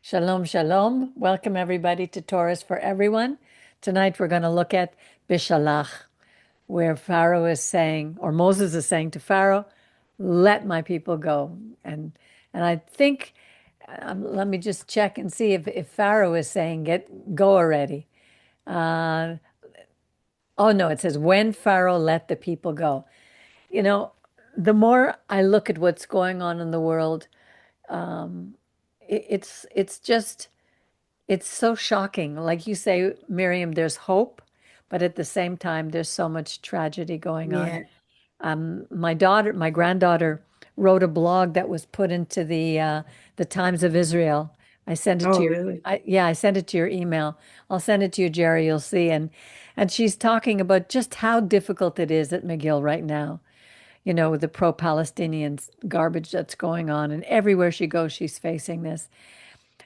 Shalom, shalom. Welcome everybody to Torahs for Everyone. Tonight we're going to look at Beshalach, where Pharaoh is saying, or Moses is saying to Pharaoh, let my people go. And I think, let me just check and see if Pharaoh is saying go already. Oh no, it says when Pharaoh let the people go. You know, the more I look at what's going on in the world, it's just it's so shocking. Like you say, Miriam, there's hope, but at the same time, there's so much tragedy going on. Yeah. My granddaughter wrote a blog that was put into the Times of Israel. I sent it to Oh, your, really? I sent it to your email. I'll send it to you, Jerry. You'll see. And she's talking about just how difficult it is at McGill right now. You know, with the pro-Palestinian garbage that's going on, and everywhere she goes, she's facing this.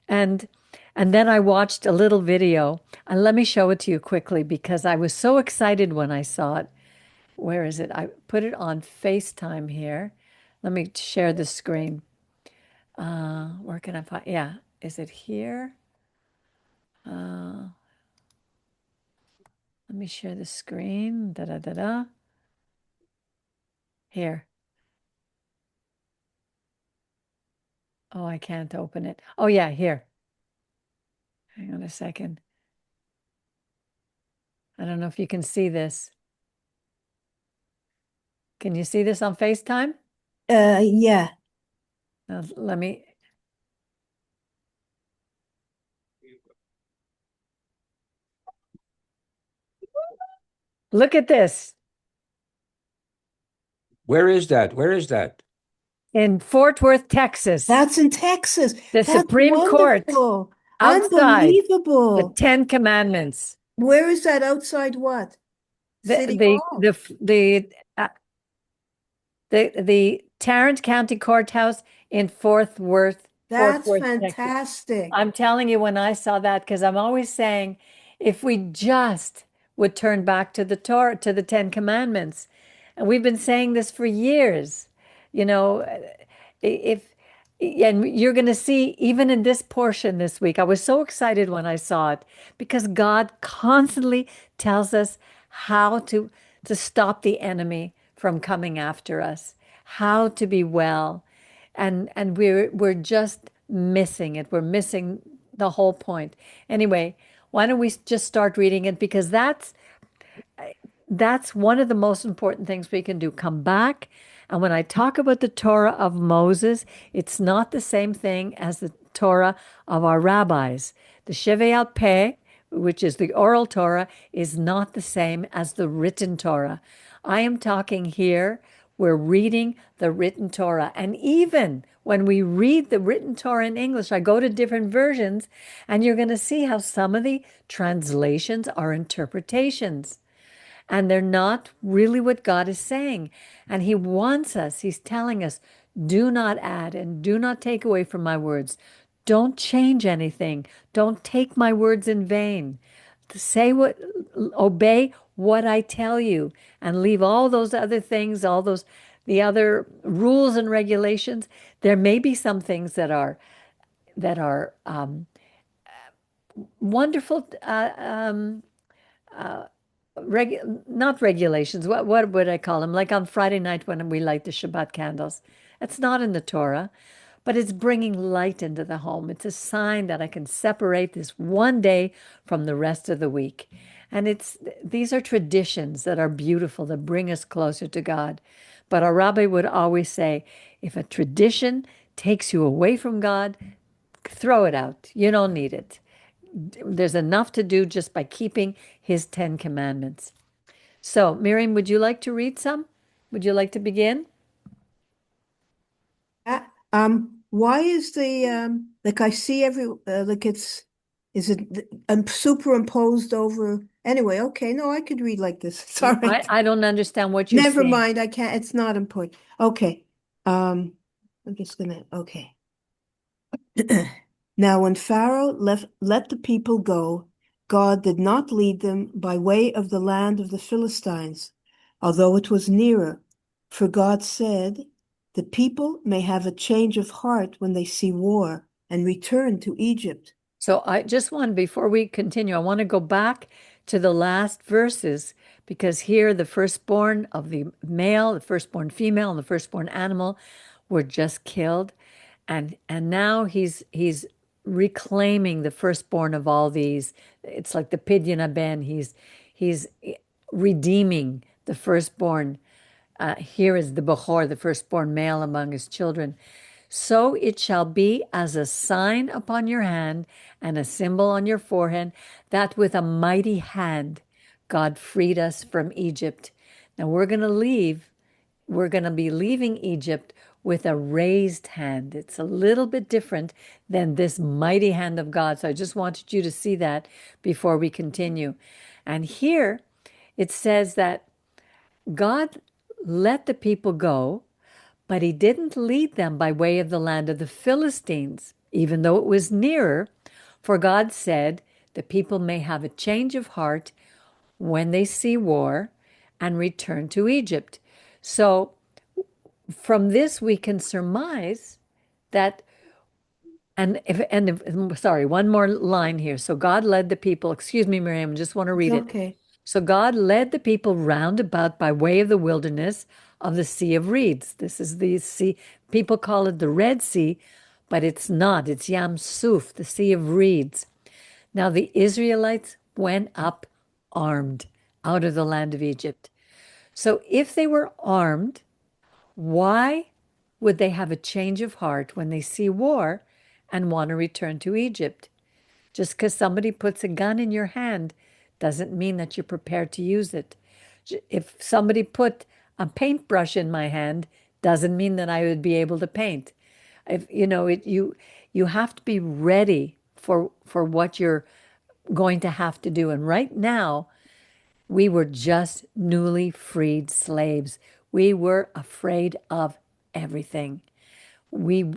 And and then I watched a little video, and let me show it to you quickly because I was so excited when I saw it. Where is it? I put it on FaceTime here. Let me share the screen. Where can I find? Yeah, is it here? Uh, Let me share the screen. Da da da da. Here. Oh, I can't open it. Oh yeah, here. Hang on a second. I don't know if you can see this. Can you see this on FaceTime? Yeah. Let me look at this. Where is that? Where is that? In Fort Worth, Texas, That's in Texas. the That's Supreme Court wonderful. outside the Unbelievable. Ten Commandments, Where is that outside what? the City the Hall. the uh, the Tarrant County Courthouse in Fort That's Worth, Texas. fantastic. I'm telling you, when I saw that, because I'm always saying, if we just would turn back to the Torah, to the Ten Commandments, and we've been saying this for years, you know, if and you're going to see even in this portion this week, I was so excited when I saw it because God constantly tells us how to stop the enemy from coming after us, how to be well, and we're just missing it. We're missing the whole point. Anyway, why don't we just start reading it because that's one of the most important things we can do. Come back. And when I talk about the Torah of Moses, it's not the same thing as the Torah of our rabbis. The Shevei al Peh, which is the oral Torah, is not the same as the written Torah. I am talking here, we're reading the written Torah. And even when we read the written Torah in English, I go to different versions, and you're going to see how some of the translations are interpretations and they're not really what God is saying. And He wants us, He's telling us, do not add and do not take away from my words. Don't change anything. Don't take my words in vain. Say what, obey what I tell you, and leave all those other things, the other rules and regulations. There may be some things that are wonderful not regulations. What would I call them? Like on Friday night when we light the Shabbat candles. It's not in the Torah, but it's bringing light into the home. It's a sign that I can separate this one day from the rest of the week. And these are traditions that are beautiful, that bring us closer to God. But our rabbi would always say, if a tradition takes you away from God, throw it out. You don't need it. There's enough to do just by keeping his Ten Commandments. So, Miriam, would you like to read some? Would you like to begin? Uh, why is the like I see every like is it superimposed over anyway, okay, no, I could read like this. It's all I, right. I don't understand what you're Never saying. mind, I can't, it's not important. Okay. Um, I'm just gonna okay. Now, when Pharaoh let the people go, God did not lead them by way of the land of the Philistines, although it was nearer. For God said, the people may have a change of heart when they see war and returned to Egypt. So I just want, before we continue, I want to go back to the last verses because here the firstborn of the male, the firstborn female, and the firstborn animal were just killed. And now he's reclaiming the firstborn of all these. It's like the Pidyon Aben. He's redeeming the firstborn. Here is the Bechor, the firstborn male among his children. So it shall be as a sign upon your hand and a symbol on your forehead that with a mighty hand God freed us from Egypt. Now we're going to be leaving Egypt with a raised hand. It's a little bit different than this mighty hand of God. So I just wanted you to see that before we continue. And here it says that God let the people go, but he didn't lead them by way of the land of the Philistines, even though it was nearer. For God said, the people may have a change of heart when they see war and return to Egypt. So from this, we can surmise that, sorry, one more line here. So God led the people, excuse me, Miriam, I just want to It's read it. okay. So God led the people round about by way of the wilderness of the Sea of Reeds. This is the sea. People call it the Red Sea, but it's not. It's Yam Suf, the Sea of Reeds. Now the Israelites went up armed out of the land of Egypt. So if they were armed, why would they have a change of heart when they see war and want to return to Egypt? Just because somebody puts a gun in your hand doesn't mean that you're prepared to use it. If somebody put a paintbrush in my hand, doesn't mean that I would be able to paint. If you have to be ready for what you're going to have to do. And right now, we were just newly freed slaves. We were afraid of everything. We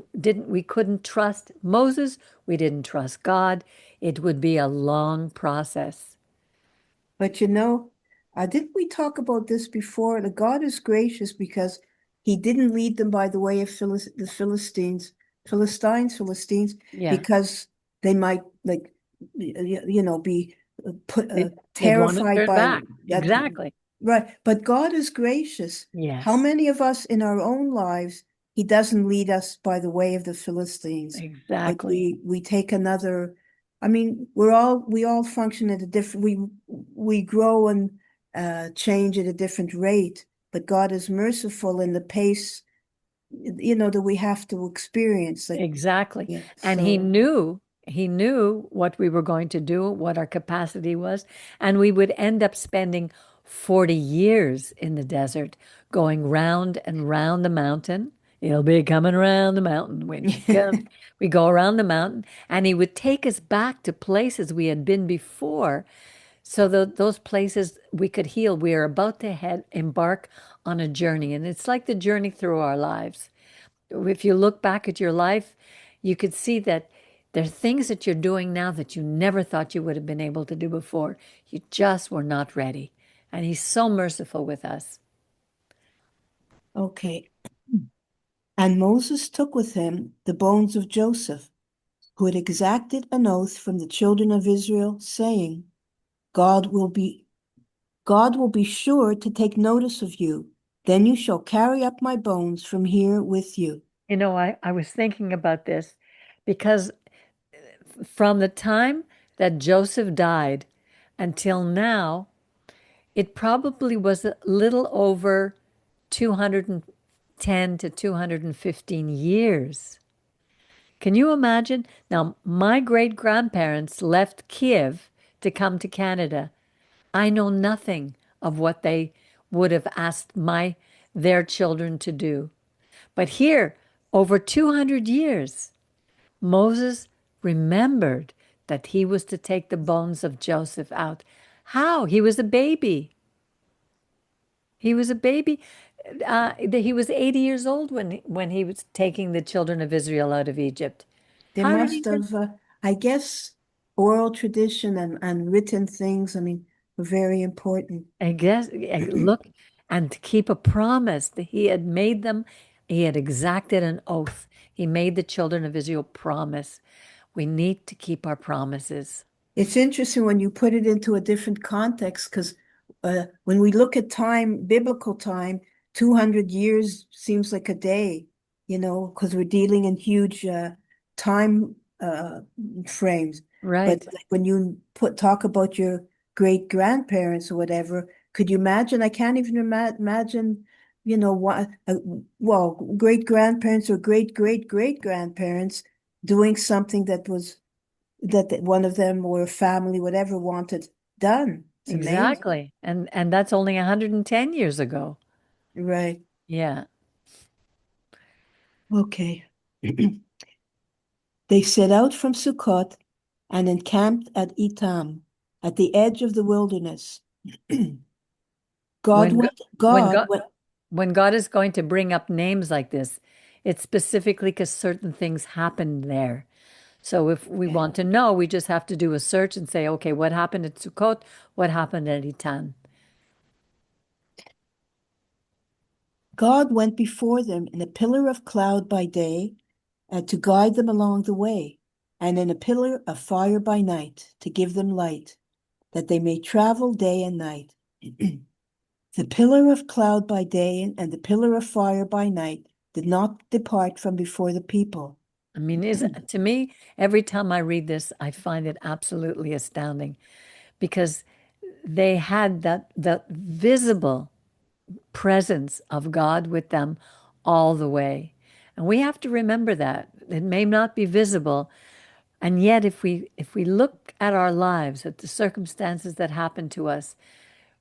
couldn't trust Moses. We didn't trust God. It would be a long process. But didn't we talk about this before? The God is gracious because he didn't lead them by the way of the Philistines, Yeah. because they might be They'd want to terrified turn by back. that. Exactly. Right. But God is gracious. How Yes. many of us in our own lives, he doesn't lead us by the way of the Philistines, but Exactly. we take another. I mean, we all function at a different. We grow and change at a different rate, but God is merciful in the pace, that we have to experience. Like, Exactly. yeah. And So he knew what we were going to do, what our capacity was, and we would end up spending 40 years in the desert going round and round the mountain. He'll be coming around the mountain when he comes. We go around the mountain, and he would take us back to places we had been before. So those places we could heal. We are about to embark on a journey, and it's like the journey through our lives. If you look back at your life, you could see that there are things that you're doing now that you never thought you would have been able to do before. You just were not ready. And he's so merciful with us. okay. And Moses took with him the bones of Joseph, who had exacted an oath from the children of Israel, saying, God will be God will be sure to take notice of you. Then you shall carry up my bones from here with you. I was thinking about this because from the time that Joseph died until now, it probably was a little over 210 to 215 years. Can you imagine? Now, my great grandparents left Kiev to come to Canada. I know nothing of what they would have asked their children to do. But here, over 200 years, Moses remembered that he was to take the bones of Joseph out. How? He was a baby. He was a baby. He was 80 years old when he was taking the children of Israel out of Egypt. They How did must he? have, I guess, oral tradition and written things, I mean, were very important. I guess, look, and to keep a promise that he had made them, he had exacted an oath. He made the children of Israel promise. We need to keep our promises. It's interesting when you put it into a different context because when we look at time, biblical time, 200 years seems like a day, because we're dealing in huge time frames. But Right. like when you talk about your great grandparents or whatever, could you imagine? I can't even imagine, what, well, great grandparents or great grandparents doing something that one of them or a family, whatever, wanted done. It's amazing. Exactly. And that's only 110 years ago. Right. Yeah. Okay. They set out from Sukkot and encamped at Etam, at the edge of the wilderness. God When Go- went, when God God went, when God is going to bring up names like this, it's specifically because certain things happened there. So if we want to know, we just have to do a search and say, okay, what happened at Sukkot? What happened at Etan? God went before them in a pillar of cloud by day to guide them along the way, and in a pillar of fire by night to give them light, that they may travel day and night. The pillar of cloud by day and the pillar of fire by night did not depart from before the people. I mean, is to me, every time I read this, I find it absolutely astounding because they had that visible presence of God with them all the way. And we have to remember that. It may not be visible, and yet if we look at our lives, at the circumstances that happen to us,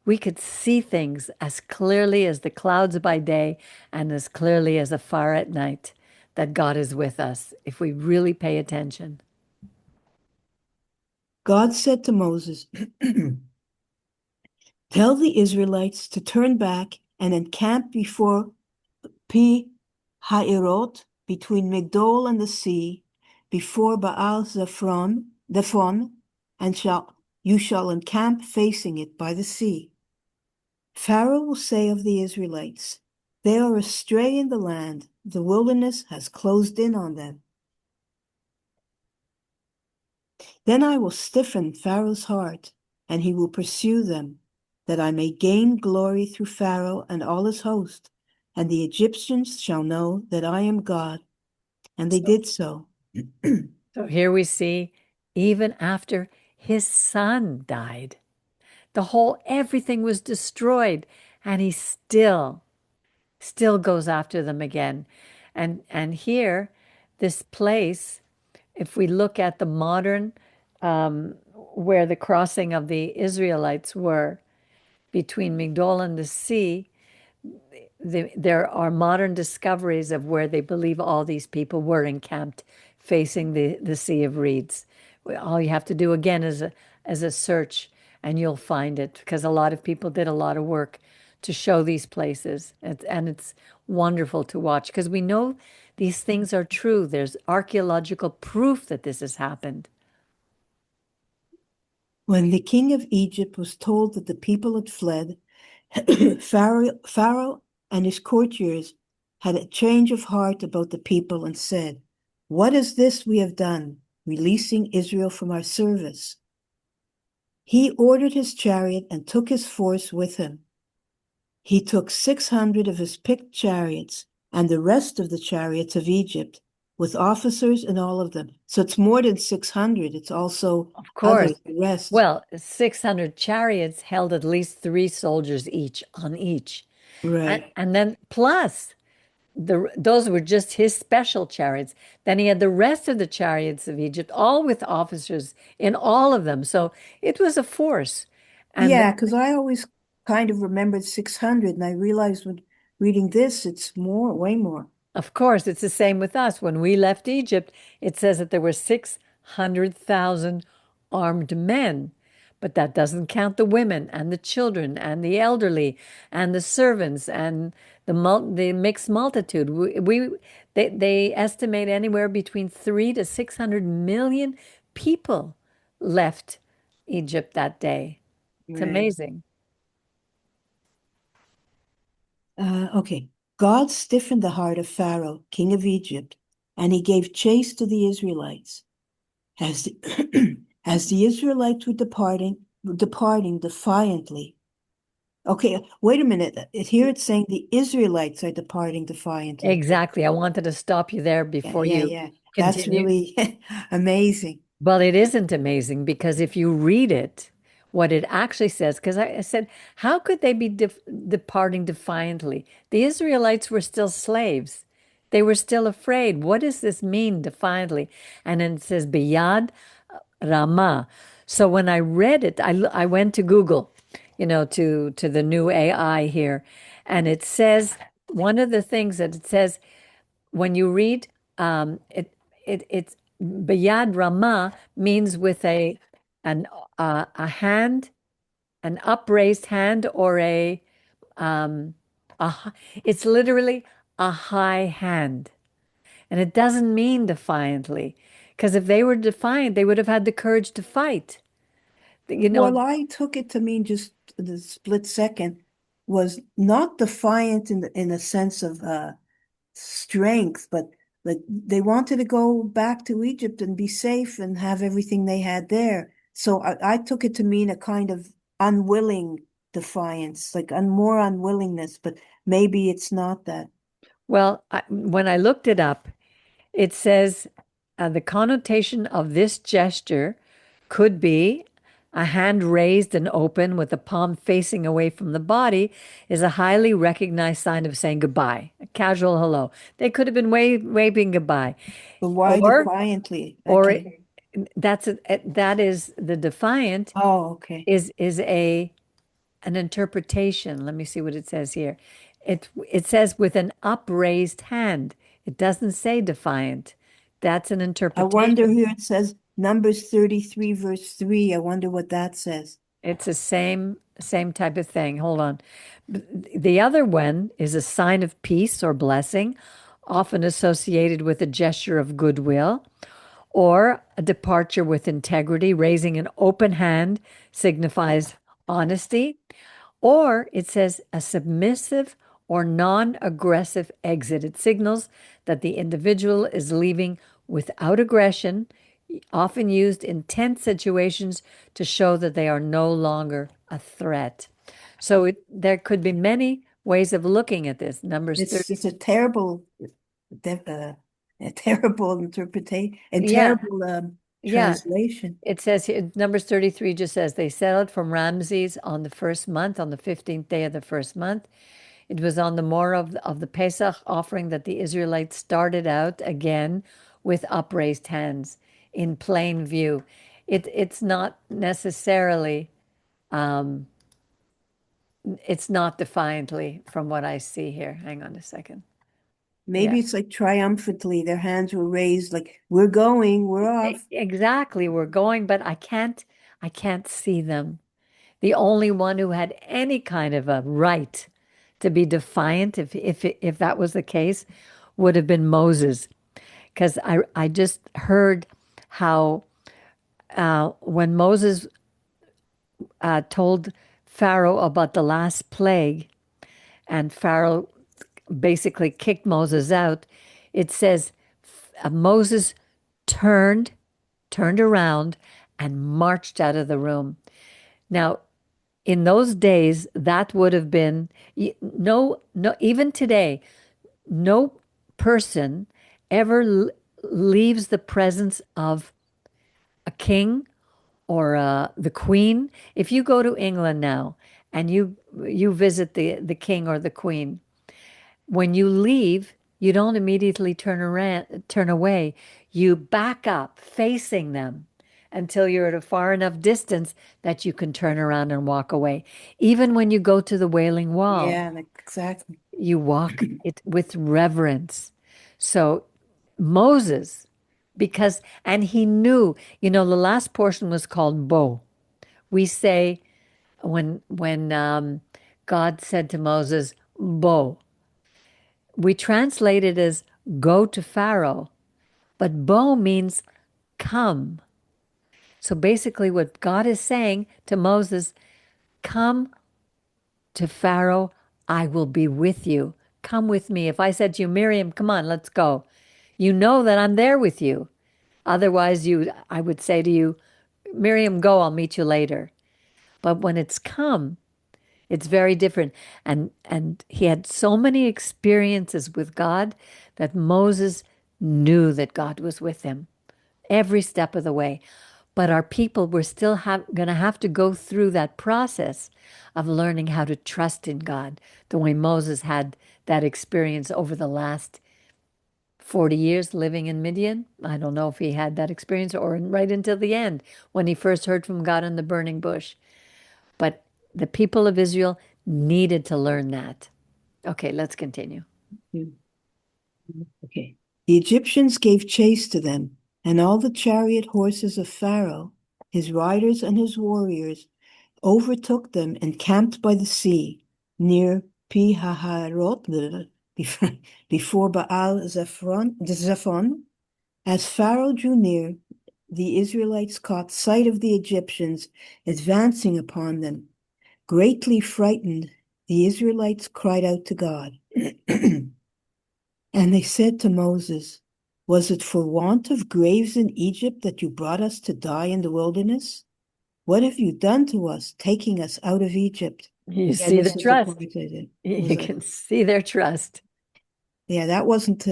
we could see things as clearly as the clouds by day and as clearly as a fire at night that God is with us if we really pay attention. God said to Moses, tell the Israelites to turn back and encamp before Pi Hairot, between Migdol and the sea, before Baal Zephon, and you shall encamp facing it by the sea. Pharaoh will say of the Israelites, they are astray in the land, the wilderness has closed in on them. Then I will stiffen Pharaoh's heart, and he will pursue them, that I may gain glory through Pharaoh and all his host, and the Egyptians shall know that I am God. And they So, did so. so here we see, even after his son died, everything was destroyed, and he still goes after them again. And here, this place, if we look at the modern, where the crossing of the Israelites were between Migdol and the sea, there are modern discoveries of where they believe all these people were encamped facing the Sea of Reeds. All you have to do again is a search and you'll find it because a lot of people did a lot of work to show these places. And it's wonderful to watch because we know these things are true. There's archaeological proof that this has happened. When the king of Egypt was told that the people had fled, Pharaoh and his courtiers had a change of heart about the people and said, what is this we have done, releasing Israel from our service? He ordered his chariot and took his force with him. He took 600 of his picked chariots and the rest of the chariots of Egypt, with officers in all of them. So it's more than 600. It's also Of others, course. the rest. Well, 600 chariots held at least three soldiers each on each. And, Right. and then plus those were just his special chariots. Then he had the rest of the chariots of Egypt, all with officers in all of them. So it was a force. And Yeah, because I always kind of remembered 600, and I realized when reading this, it's more, way more. of course, it's the same with us. When we left Egypt, it says that there were 600,000 armed men, but that doesn't count the women and the children and the elderly and the servants and the mixed multitude. They estimate anywhere between 3 to 600 million people left Egypt that day. It's Right. amazing. Okay. God stiffened the heart of Pharaoh, king of Egypt, and he gave chase to the Israelites. As the, as the Israelites were departing defiantly. Okay, wait a minute. Here it's saying the Israelites are departing defiantly. Exactly. I wanted to stop you there Yeah, before yeah, you yeah. That's continue. really amazing. Well, it isn't amazing because if you read it, what it actually says, because I said, how could they be departing defiantly? The Israelites were still slaves. They were still afraid. What does this mean, defiantly? And then it says, Biyad Rama. So when I read it, I went to Google, to the new AI here. And it says, one of the things that it says, when you read it's Bayad Rama means with a hand, an upraised hand, or um it's literally a high hand, and it doesn't mean defiantly, because if they were defiant, they would have had the courage to fight. You know, Well, I took it to mean just the split second was not defiant in the sense of strength, but like they wanted to go back to Egypt and be safe and have everything they had there. So I took it to mean a kind of unwilling defiance, like more unwillingness, but maybe it's not that. well, when I looked it up, it says the connotation of this gesture could be a hand raised and open with the palm facing away from the body is a highly recognized sign of saying goodbye, a casual hello. They could have been waving goodbye, But why or defiantly? or Okay. that is the defiant Oh, okay. is a an interpretation. Let me see what it says here. It says with an upraised hand. It doesn't say defiant. That's an I wonder interpretation. here it says Numbers 33, verse 3. I wonder what that says. It's the same type of thing. Hold on. The other one is a sign of peace or blessing, often associated with a gesture of goodwill or a departure with integrity. Raising an open hand signifies honesty, or it says a submissive or non-aggressive exit. It signals that the individual is leaving without aggression, often used in tense situations to show that they are no longer a threat. So there could be many ways of looking at this. Numbers It's 30. it's a terrible interpretation and Yeah, terrible yeah. translation. It says here, Numbers 33 just says they settled from Ramses on the first month, on the 15th day of the first month. It was on the morrow of the Pesach offering that the Israelites started out again with upraised hands in plain view. It's not necessarily, it's not defiantly from what I see here. Hang on a second. Yeah, Maybe it's like triumphantly, their hands were raised, like we're going, we're off. exactly. We're going, but I can't see them. The only one who had any kind of a right to be defiant, if that was the case, would have been Moses. Because I just heard how when Moses told Pharaoh about the last plague, and Pharaoh basically kicked Moses out, it says Moses turned turned around and marched out of the room. Now, in those days, that would have been no, even today, no person ever leaves the presence of a king or the queen. If you go to England now and you visit the king or the queen, when you leave, you don't immediately turn away. You back up facing them until you're at a far enough distance that you can turn around and walk away. Even when you go to the Wailing Wall, Yeah, like, exactly. you walk it with reverence. So Moses, and he knew, the last portion was called Bo. We say when God said to Moses, Bo, we translate it as go to Pharaoh, but Bo means come. So basically, what God is saying to Moses, come to Pharaoh, I will be with you. Come with me. If I said to you, Miriam, come on, let's go, You know that I'm there with you. Otherwise, I would say to you, Miriam, go, I'll meet you later. But when it's come, it's very different. And he had so many experiences with God that Moses knew that God was with him every step of the way. But our people were still going to have to go through that process of learning how to trust in God, the way Moses had that experience over the last 40 years living in Midian. I don't know if he had that experience or right until the end when he first heard from God in the burning bush. But the people of Israel needed to learn that. Okay, let's continue. Okay. The Egyptians gave chase to them, and all the chariot horses of Pharaoh, his riders and his warriors, overtook them and camped by the sea near Pi Haharot, before Baal Zephon. As Pharaoh drew near, the Israelites caught sight of the Egyptians advancing upon them. Greatly frightened, the Israelites cried out to God. And they said to Moses, was it for want of graves in Egypt that you brought us to die in the wilderness? What have you done to us, taking us out of Egypt? You Yeah, see the this is the trust. part I did. You can see their trust. Yeah, that wasn't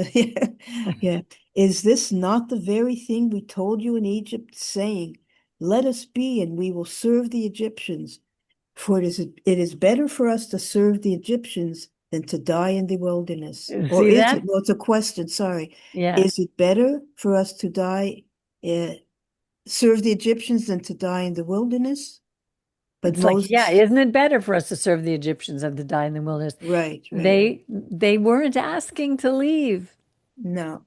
yeah. Is this not the very thing we told you in Egypt, saying, let us be, and we will serve the Egyptians? For it is better for us to serve the Egyptians than to die in the wilderness. Or See is that? it? Well, it's a question, sorry. Yeah. Is it better for us to die, serve the Egyptians than to die in the wilderness? But It's like, yeah, Moses, isn't it better for us to serve the Egyptians than to die in the wilderness? right. They weren't asking to leave. No.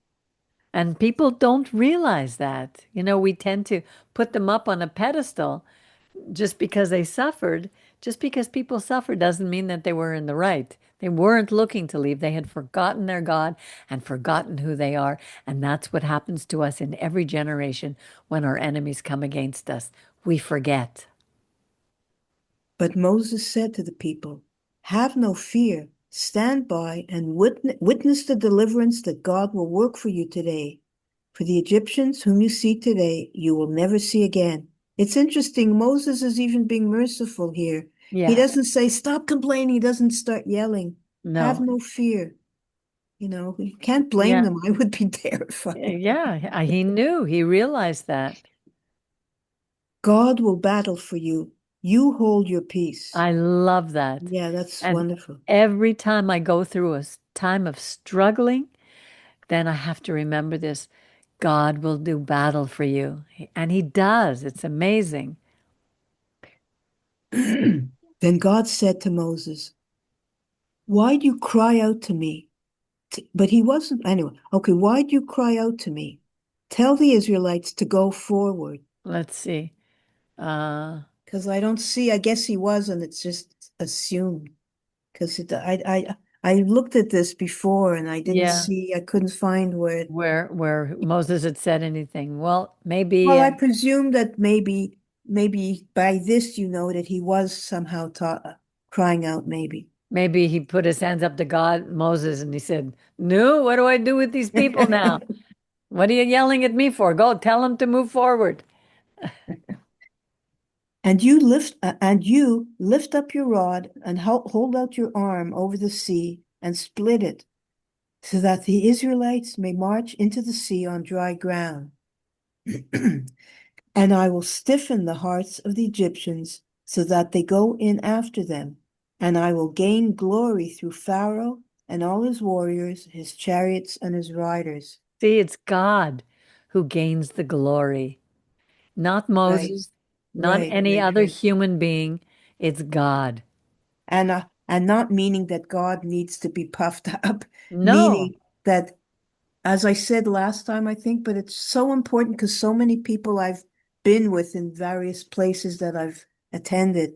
And people don't realize that. We tend to put them up on a pedestal just because they suffered. Just because people suffered doesn't mean that they were in the right. They weren't looking to leave. They had forgotten their God and forgotten who they are. And that's what happens to us in every generation when our enemies come against us. We forget. But Moses said to the people, have no fear. Stand by and witness the deliverance that God will work for you today. For the Egyptians whom you see today, you will never see again. It's interesting. Moses is even being merciful here. He Yeah. doesn't say, stop complaining. He doesn't start yelling. Have No. no fear. You can't blame Yeah. them. I would be terrified. Yeah. He knew. He realized that. God will battle for you. You hold your peace. I love that. Yeah, that's And wonderful. every time I go through a time of struggling, then I have to remember this. God will do battle for you. And he does. It's amazing. Then God said to Moses, why do you cry out to me? But he wasn't, anyway. Okay, why do you cry out to me? Tell the Israelites to go forward. Let's see. Because I don't see, I guess he was, and it's just assumed. Because I looked at this before and I didn't Yeah, see, I couldn't find where it, where Moses had said anything. Well, maybe well, I presume that maybe by this you know that he was somehow crying out, maybe. maybe he put his hands up to God, Moses, and he said, "No, what do I do with these people now? What are you yelling at me for? Go tell them to move forward." And you lift up your rod and hold out your arm over the sea and split it, so that the Israelites may march into the sea on dry ground. And I will stiffen the hearts of the Egyptians so that they go in after them, and I will gain glory through Pharaoh and all his warriors, his chariots and his riders. See, it's God who gains the glory, not Right, Moses, not right, any right, other right. human being. It's God. And not meaning that God needs to be puffed up, No, meaning that, as I said last time, I think, but it's so important because so many people I've been with in various places that I've attended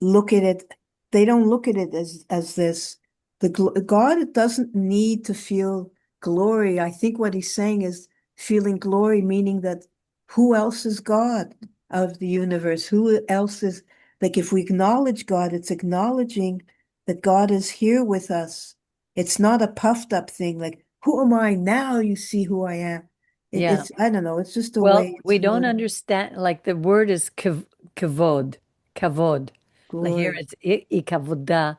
look at it, they don't look at it as this. God doesn't need to feel glory. I think what he's saying is feeling glory, meaning that who else is God of the universe? Who else is, like, if we acknowledge God, it's acknowledging that God is here with us. It's not a puffed up thing, like who am I? Now you see who I am. Yeah. It's, I don't know, it's just the Well, way it's we don't worded. understand, like the word is kavod, kavod. Like here Glory. it's ikavoda.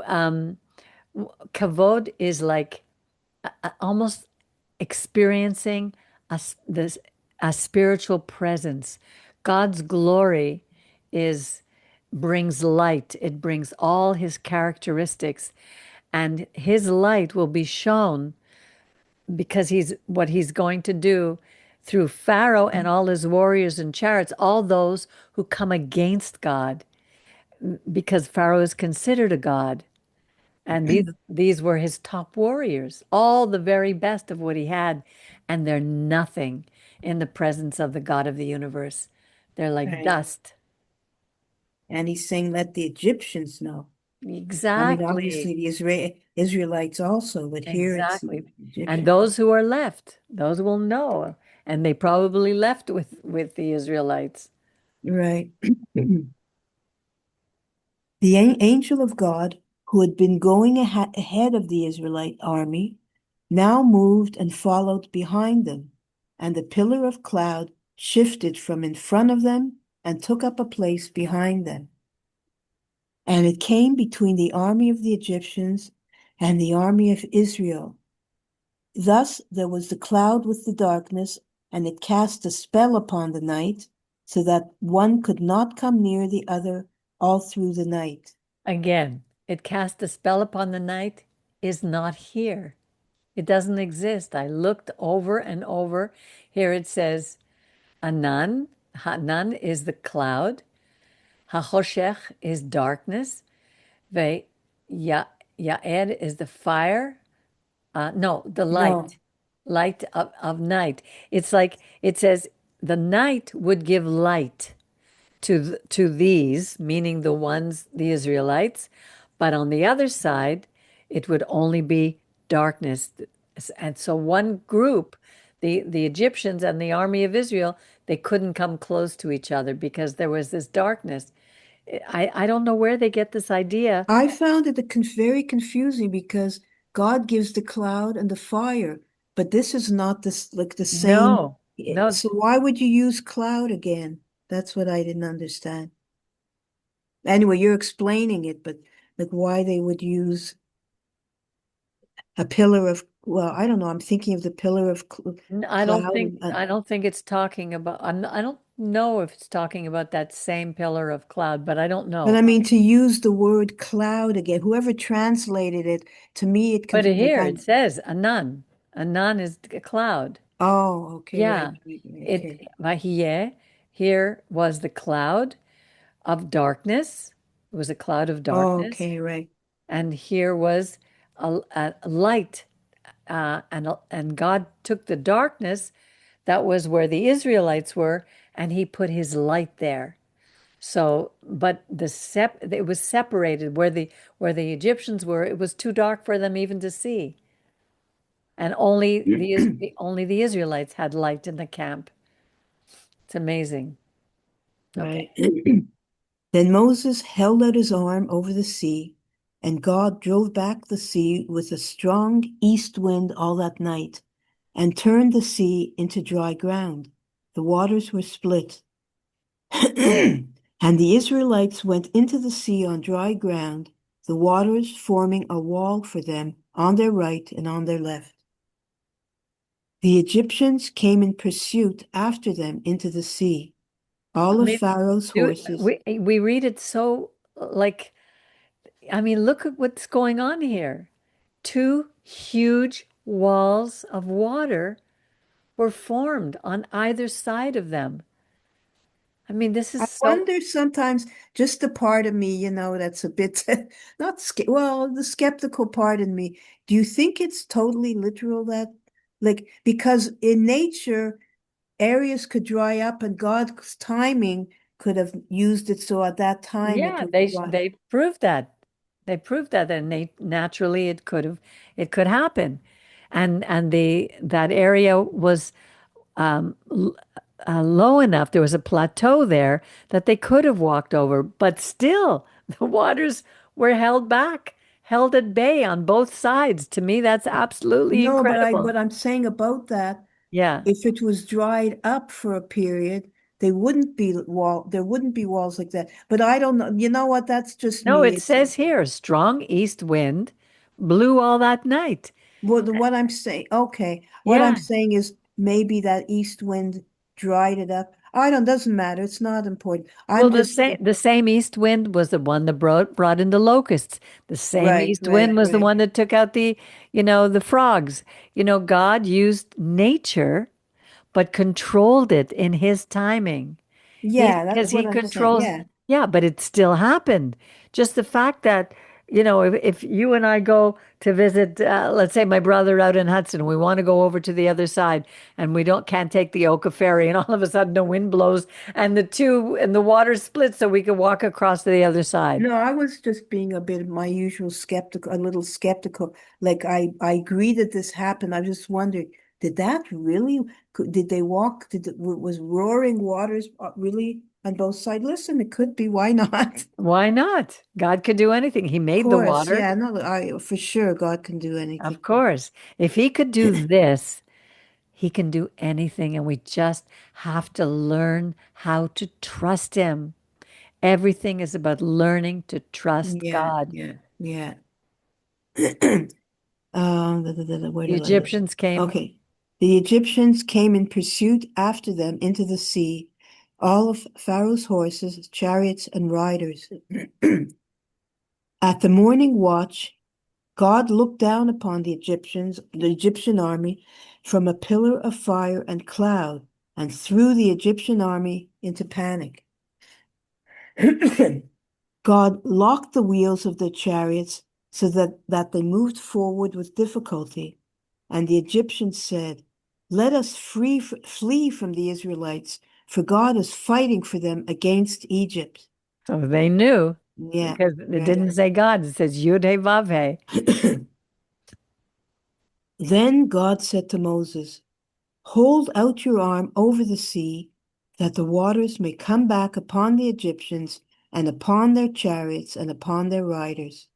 Um, Kavod is like almost experiencing this a spiritual presence. God's glory is brings light. It brings all his characteristics, and his light will be shown because he's what he's going to do through Pharaoh and all his warriors and chariots, all those who come against God, because Pharaoh is considered a god. And these were his top warriors, all the very best of what he had, and they're nothing in the presence of the God of the universe. They're like Right. dust. And he's saying, let the Egyptians know. I mean, Exactly. obviously the Israelites also, but here it's the Exactly. And Egyptians. those who are left, those will know. And they probably left with the Israelites. Right. The angel of God, who had been going ahead of the Israelite army, now moved and followed behind them, and the pillar of cloud shifted from in front of them and took up a place behind them. And it came between the army of the Egyptians and the army of Israel. Thus there was the cloud with the darkness, and it cast a spell upon the night, so that one could not come near the other all through the night. Again, it cast a spell upon the night is not here. It doesn't exist. I looked over and over. Here it says Anan. Hanan is the cloud. Hachoshech is darkness. Ve Yaed is the fire. No, the No, light. Light of night. It's like it says the night would give light to these, meaning the ones, the Israelites, but on the other side, it would only be darkness. And so one group, the Egyptians and the army of Israel, they couldn't come close to each other because there was this darkness. I don't know where they get this idea. I found it very confusing because God gives the cloud and the fire, but this is not this like the same. No, no, So why would you use cloud again? That's what I didn't understand. Anyway, you're explaining it, but like why they would use a pillar of, well, I don't know. I'm thinking of the pillar of cloud. I don't think it's talking about, I don't know if it's talking about that same pillar of cloud, but I don't But know. I mean, to use the word cloud again, whoever translated it, to me, it But like here I, it says Anan. Anan is a cloud. oh, okay, right, Yeah. It okay. Vahiyeh, here was the cloud of darkness. It was a cloud of Oh, darkness. okay, right. And here was a light. And God took the darkness that was where the Israelites were, and he put his light there. So, but it was separated where the Egyptians were. It was too dark for them even to see, and only the Israelites had light in the camp. It's amazing. Okay. Right. Then Moses held out his arm over the sea, and God drove back the sea with a strong east wind all that night, and turned the sea into dry ground. The waters were split. And the Israelites went into the sea on dry ground, the waters forming a wall for them on their right and on their left. The Egyptians came in pursuit after them into the sea. All I of mean, Pharaoh's horses. we read it so like, I mean, look at what's going on here. Two huge walls of water were formed on either side of them. I mean, this is I so, wonder sometimes, just a part of me, that's a bit not well, the skeptical part in me. Do you think it's totally literal that, like, because in nature, areas could dry up and God's timing could have used it so at that time it yeah, would dry. they proved that. They proved that, and naturally it could happen. And the that area was low enough. There was a plateau there that they could have walked over, but still the waters were held back held at bay on both sides. To me, that's absolutely No, but incredible. what I'm saying about that, Yeah. if it was dried up for a period, there wouldn't be walls like that. But I don't know. You know what? That's just No, me. it It's says here, strong east wind blew all that night. what I'm saying. Okay. What I'm Yeah. saying is maybe that east wind dried it up. I don't, doesn't matter. It's not important. Well, I'm just the same east wind was the one that brought in the locusts. The same right, east wind right, was the right. one that took out the frogs. God used nature, but controlled it in his timing. Yeah, Because that's what he I'm saying. controls, Yeah. yeah, but it still happened. Just the fact that, if you and I go to visit, let's say my brother out in Hudson, we want to go over to the other side and we can't take the Oka ferry, and all of a sudden the wind blows and the water splits so we can walk across to the other side. No, I was just being a bit of my usual skeptical, a little skeptical. Like I agree that this happened. I just wondered, did that really, did they walk, was roaring waters really on both sides? Listen, it could be, why not? Why not? God could do anything. He Of made the course, water. yeah, no, for sure God can do anything. Of course. If he could do this, he can do anything, and we just have to learn how to trust him. Everything is about learning to trust Yeah, God. yeah, yeah. Where The did I lose? Egyptians came. Okay. The Egyptians came in pursuit after them into the sea, all of Pharaoh's horses, chariots, and riders. At the morning watch, God looked down upon the Egyptian army, from a pillar of fire and cloud, and threw the Egyptian army into panic. God locked the wheels of their chariots so that they moved forward with difficulty. And the Egyptians said, "Let us flee from the Israelites, for God is fighting for them against Egypt." So they knew, Yeah, because it right. didn't say God, it says Yud He Vav He. Then God said to Moses, "Hold out your arm over the sea, that the waters may come back upon the Egyptians and upon their chariots and upon their riders."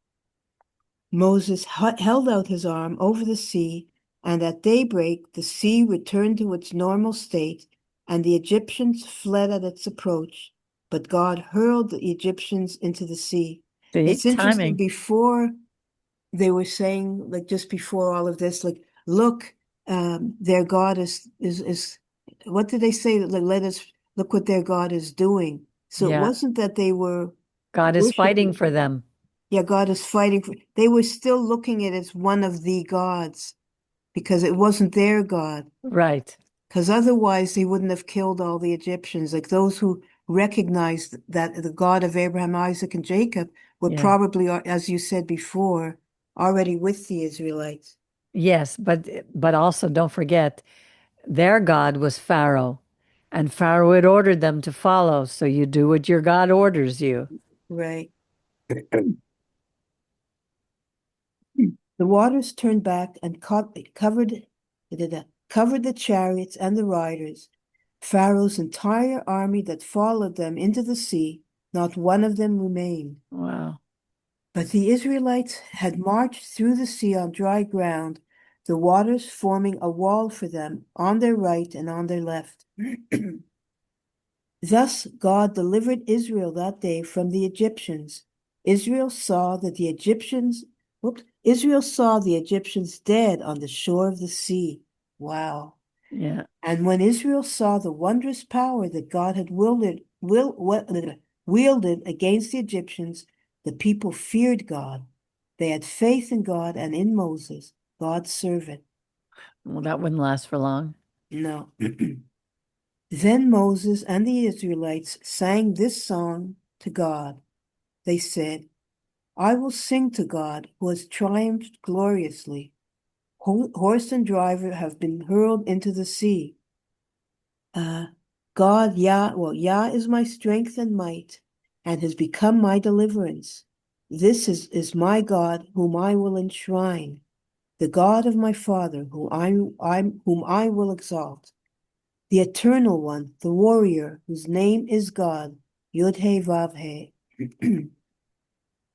Moses held out his arm over the sea, and at daybreak the sea returned to its normal state, and the Egyptians fled at its approach. But God hurled the Egyptians into the sea. See, It's interesting, timing. before they were saying, like just before all of this, like, look, their God is what did they say? Like, let us look what their God is doing. So it Yeah. wasn't that they were God is fighting worshiping. for them. Yeah, God is fighting for. They were still looking at it as one of the gods because it wasn't their God. Right. Because otherwise, they wouldn't have killed all the Egyptians. Like those who recognized that the God of Abraham, Isaac, and Jacob were Yeah. probably, as you said before, already with the Israelites. Yes, but also don't forget their God was Pharaoh, and Pharaoh had ordered them to follow. So you do what your God orders you. Right. The waters turned back and covered the chariots and the riders. Pharaoh's entire army that followed them into the sea, not one of them remained. Wow. But the Israelites had marched through the sea on dry ground, the waters forming a wall for them on their right and on their left. Thus God delivered Israel that day from the Egyptians. Israel saw the Egyptians dead on the shore of the sea. Wow. Yeah. And when Israel saw the wondrous power that God had wielded against the Egyptians, the people feared God. They had faith in God and in Moses, God's servant. Well, that wouldn't last for long. No. Then Moses and the Israelites sang this song to God. They said, "I will sing to God who has triumphed gloriously. Horse and driver have been hurled into the sea. Uh, God, Yah is my strength and might, and has become my deliverance. This is my God, whom I will enshrine, the God of my father, whom I will exalt, the eternal one, the warrior, whose name is God, Yud He Vav He."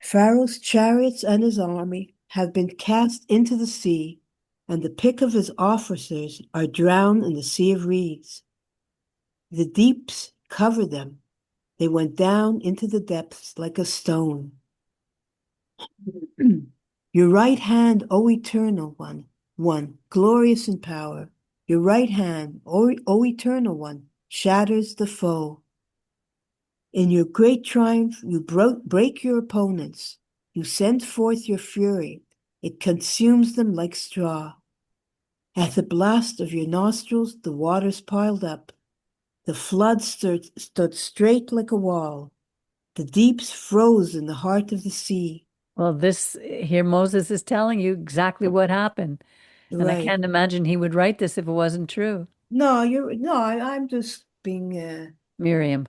Pharaoh's chariots and his army have been cast into the sea, and the pick of his officers are drowned in the sea of reeds. The deeps cover them. They went down into the depths like a stone. Your right hand, O Eternal One, glorious in power. Your right hand, O Eternal One, shatters the foe. In your great triumph, you break your opponents. You send forth your fury. It consumes them like straw. At the blast of your nostrils, the waters piled up. The flood stood straight like a wall. The deeps froze in the heart of the sea. Well, this here Moses is telling you exactly what happened. And I Right. can't imagine he would write this if it wasn't true. No, I'm just being, Miriam.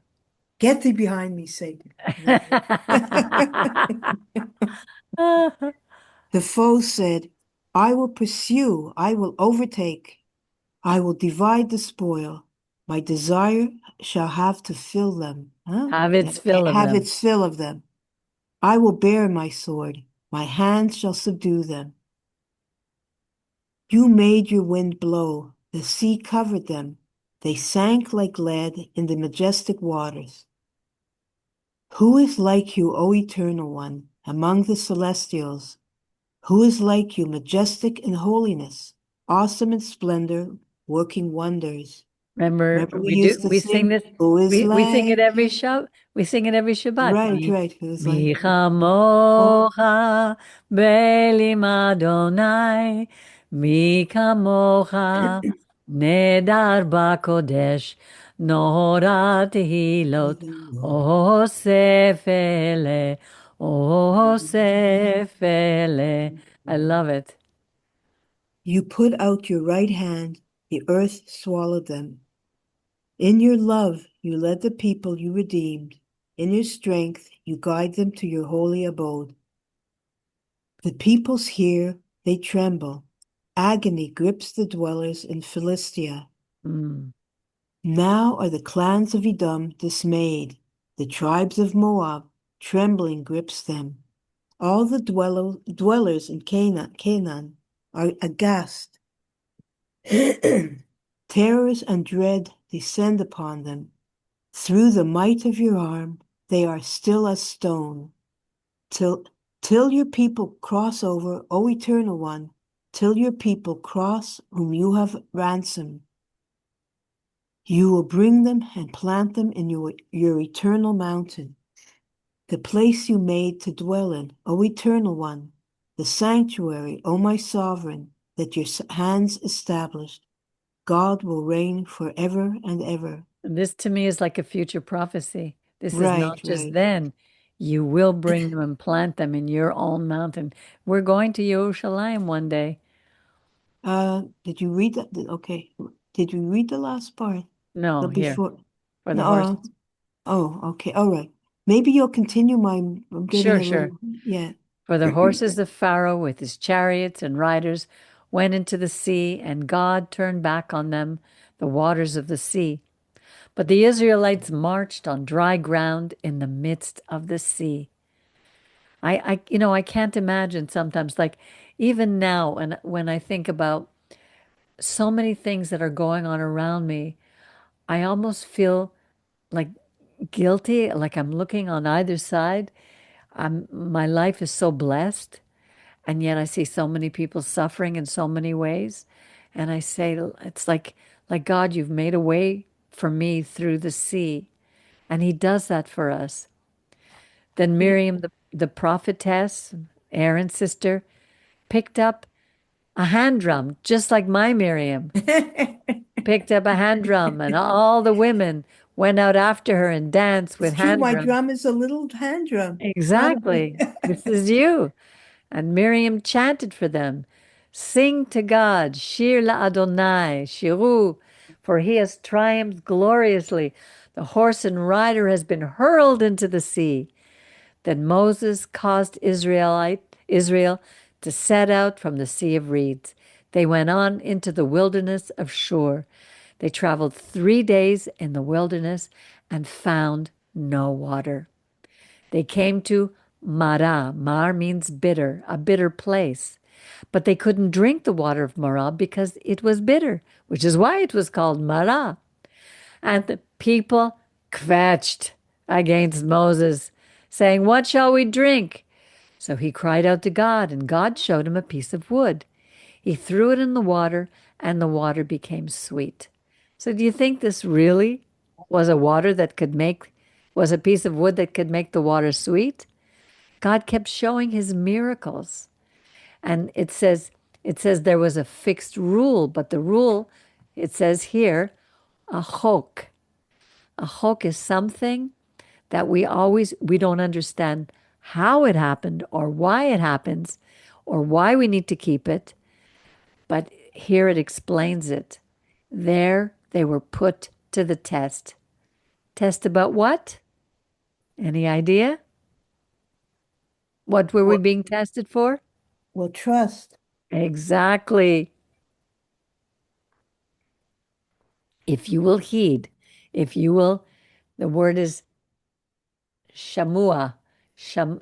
get thee behind me, Satan. The foe said, I will pursue, I will overtake, I will divide the spoil. My desire shall have to fill them. Huh? Have its fill of Have them. its fill of them. I will bear my sword. My hand shall subdue them. You made your wind blow. The sea covered them. They sank like lead in the majestic waters. Who is like you, O Eternal One, among the celestials? Who is like you, majestic in holiness, awesome in splendor, working wonders? Remember, Remember, we used to we sing sing, this, Who is we sing it like every you? show, we sing it every Shabbat. Right, right. Who is like Mi you? Oh, chamocha belim Adonai, mi kamocha nedar bakodesh, norat hilot, osefele, osefele. I love it. you put out your right hand, the earth swallowed them. In your love, you led the people you redeemed. In your strength, you guide them to your holy abode. The peoples hear, they tremble. Agony grips the dwellers in Philistia. Mm. Now are the clans of Edom dismayed. The tribes of Moab, trembling grips them. All the dwellers in Canaan are aghast. Terrors and dread descend upon them. Through the might of your arm, they are still as stone. Till, till your people cross over, O Eternal One, till your people cross whom you have ransomed. You will bring them and plant them in your eternal mountain, the place you made to dwell in, O Eternal One, the sanctuary, O my sovereign, that your hands established. God will reign forever and ever. And this to me is like a future prophecy. This is Right, not just right. then. You will bring them and plant them in your own mountain. We're going to Yerushalayim one day. Did you read that? Okay. Did you read the last part? No, The here before? for the No. horses. Okay. All right. Maybe you'll continue I'm getting Sure, a sure. little, yeah. For the horses of Pharaoh with his chariots and riders went into the sea, and God turned back on them the waters of the sea. But the Israelites marched on dry ground in the midst of the sea. I can't imagine sometimes, like even now, and when I think about so many things that are going on around me, I almost feel like guilty, like I'm looking on either side. My life is so blessed, and yet I see so many people suffering in so many ways, and I say it's like God, you've made a way for me through the sea, and He does that for us. Then Miriam, the prophetess, Aaron's sister, picked up a hand drum, just like my Miriam, picked up a hand drum, and all the women went out after her and danced It's with true. hand My drums. drum is a little hand drum. Exactly. This is you. And Miriam chanted for them, sing to God, Shear la Adonai, Shiru, for he has triumphed gloriously. The horse and rider has been hurled into the sea. Then Moses caused Israel to set out from the Sea of Reeds. They went on into the wilderness of Shur. They traveled 3 days in the wilderness and found no water. They came to Mara. Mar means bitter, a bitter place. But they couldn't drink the water of Marah because it was bitter, which is why it was called Marah. And the people kvetched against Moses, saying, "What shall we drink?" So he cried out to God, and God showed him a piece of wood. He threw it in the water, and the water became sweet. So do you think this really was a water that could make, was a piece of wood that could make the water sweet? God kept showing his miracles. And it says there was a fixed rule, but the rule, it says here, a chok. A chok is something that we don't understand how it happened or why it happens or why we need to keep it, but here it explains it. There they were put to the test. Test about what? Any idea? What were we Well, being tested for? well, trust. Exactly. If you will heed, if you will, the word is shamua, sham,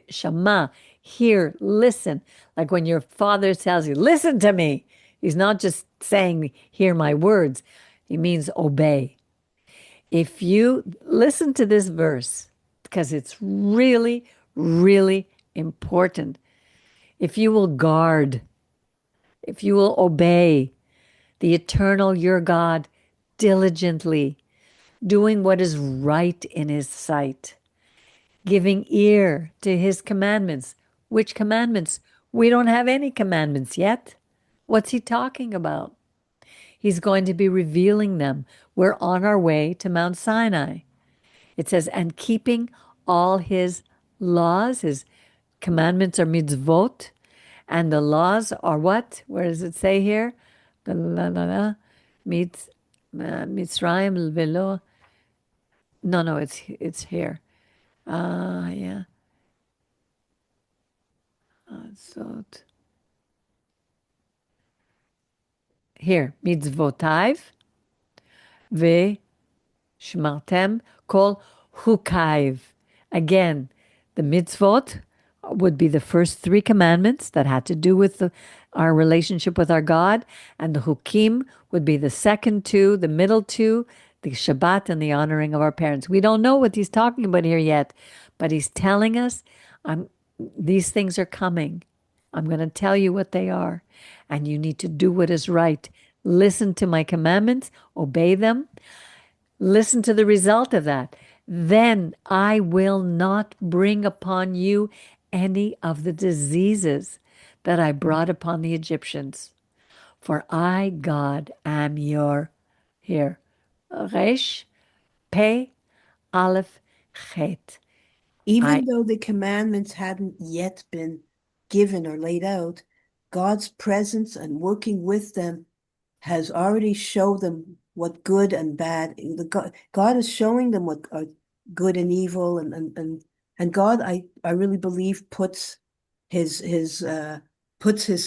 shama, hear, listen. Like when your father tells you, listen to me. He's not just saying, hear my words. He means obey. If you listen to this verse, because it's really, really important, if you will guard, if you will obey the eternal your God diligently, doing what is right in his sight, giving ear to his commandments. Which commandments? We don't have any commandments yet. What's he talking about? He's going to be revealing them. We're on our way to Mount Sinai. It says, and keeping all his laws, his commandments are mitzvot, and the laws are what? Where does it say here? Mitz, Mitzrayim velo. No, it's here. Yeah. So here, mitzvotav shmartem kol hukaiv. Again, the mitzvot would be the first three commandments that had to do with our relationship with our God, and the hukim would be the second two, the middle two, the Shabbat and the honoring of our parents. We don't know what he's talking about here yet, but he's telling us, these things are coming. I'm going to tell you what they are, and you need to do what is right. Listen to my commandments, obey them, listen to the result of that. Then I will not bring upon you any of the diseases that I brought upon the Egyptians. For I, God, am your, here, Resh, Pe, Aleph, Chet. I, Even though the commandments hadn't yet been given or laid out, God's presence and working with them has already showed them what good and bad. God is showing them what are good and evil, and God, I really believe puts his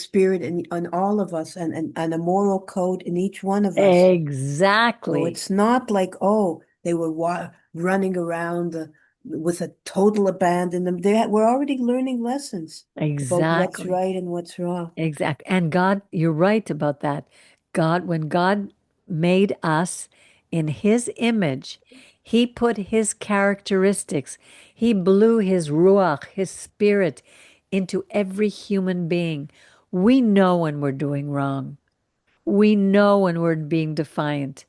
spirit in on all of us and a moral code in each one of us. So exactly. it's not like, oh, they were running around with a total abandon. They were already learning lessons about what's Exactly. right and what's wrong. Exactly. And God, you're right about that. When God made us in his image, he put his characteristics, he blew his ruach, his spirit into every human being. We know when we're doing wrong. We know when we're being defiant.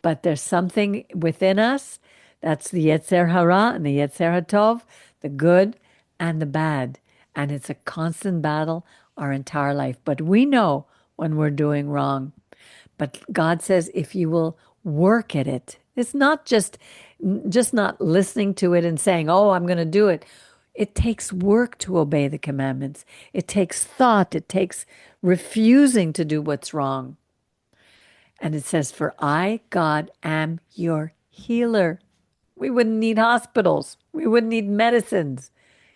But there's something within us, that's the Yetzer Hara and the Yetzer Hatov, the good and the bad. And it's a constant battle our entire life. But we know when we're doing wrong. But God says if you will work at it, it's not just not listening to it and saying, "Oh, I'm going to do it." It takes work to obey the commandments. It takes thought. It takes refusing to do what's wrong. And it says, for I, God, am your healer. We wouldn't need hospitals. We wouldn't need medicines.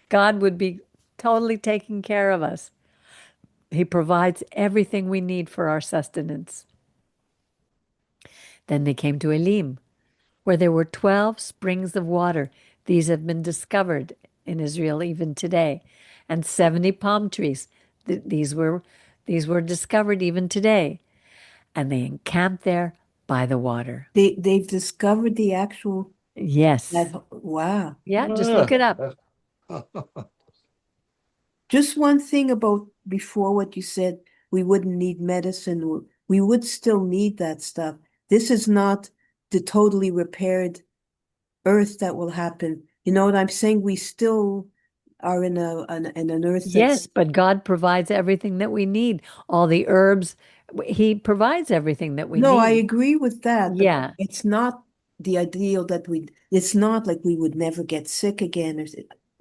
God would be totally taking care of us. He provides everything we need for our sustenance. Then they came to Elim, where there were 12 springs of water. These have been discovered. in Israel even today, and 70 palm trees. These were discovered even today, and they encamped there by the water. They've discovered the actual Yes. that wow. Yeah, just look Ah, it up. Just one thing about before what you said, we wouldn't need medicine. We would still need that stuff. This is not the totally repaired earth that will happen. You know what I'm saying? We still are in an earth that's Yes, but God provides everything that we need. All the herbs, He provides everything that we no, I need. agree with that, but Yeah. it's not the ideal that it's not like we would never get sick again or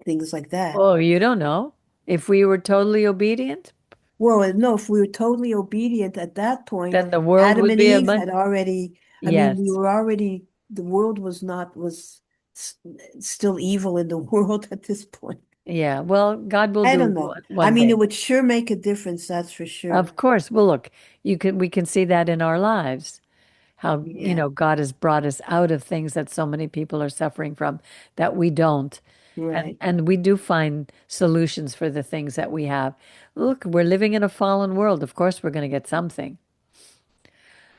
things like that. Oh, you don't know. If we were totally obedient, Well, no, if we were totally obedient at that point, then the world Adam would and be a Eve much. had already, I mean, we Yes. were already, the world was s- still evil in the world at this point. Yeah. Well, God will I do don't it know. I one mean, it day. would sure make a difference, that's for sure. Of course. Well, look, we can see that in our lives, how, Yeah, God has brought us out of things that so many people are suffering from that we don't. And right. we do find solutions for the things that we have. Look, we're living in a fallen world. Of course, we're going to get something.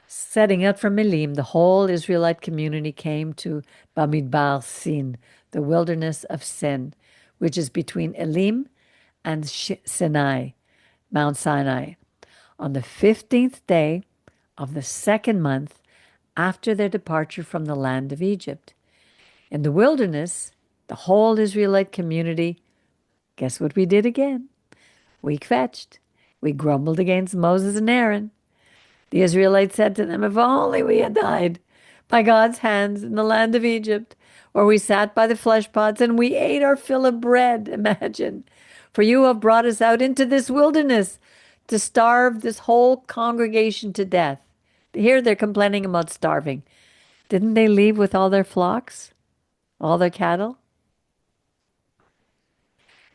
Setting out from Elim, the whole Israelite community came to Bamidbar Sin, the wilderness of Sin, which is between Elim and Sinai, Mount Sinai, on the 15th day of the second month after their departure from the land of Egypt. In the wilderness, the whole Israelite community, guess what we did again? We kvetched. We grumbled against Moses and Aaron. The Israelites said to them, if only we had died by God's hands in the land of Egypt, or we sat by the flesh pots and we ate our fill of bread. Imagine. For you have brought us out into this wilderness to starve this whole congregation to death. Here they're complaining about starving. Didn't they leave with all their flocks, all their cattle?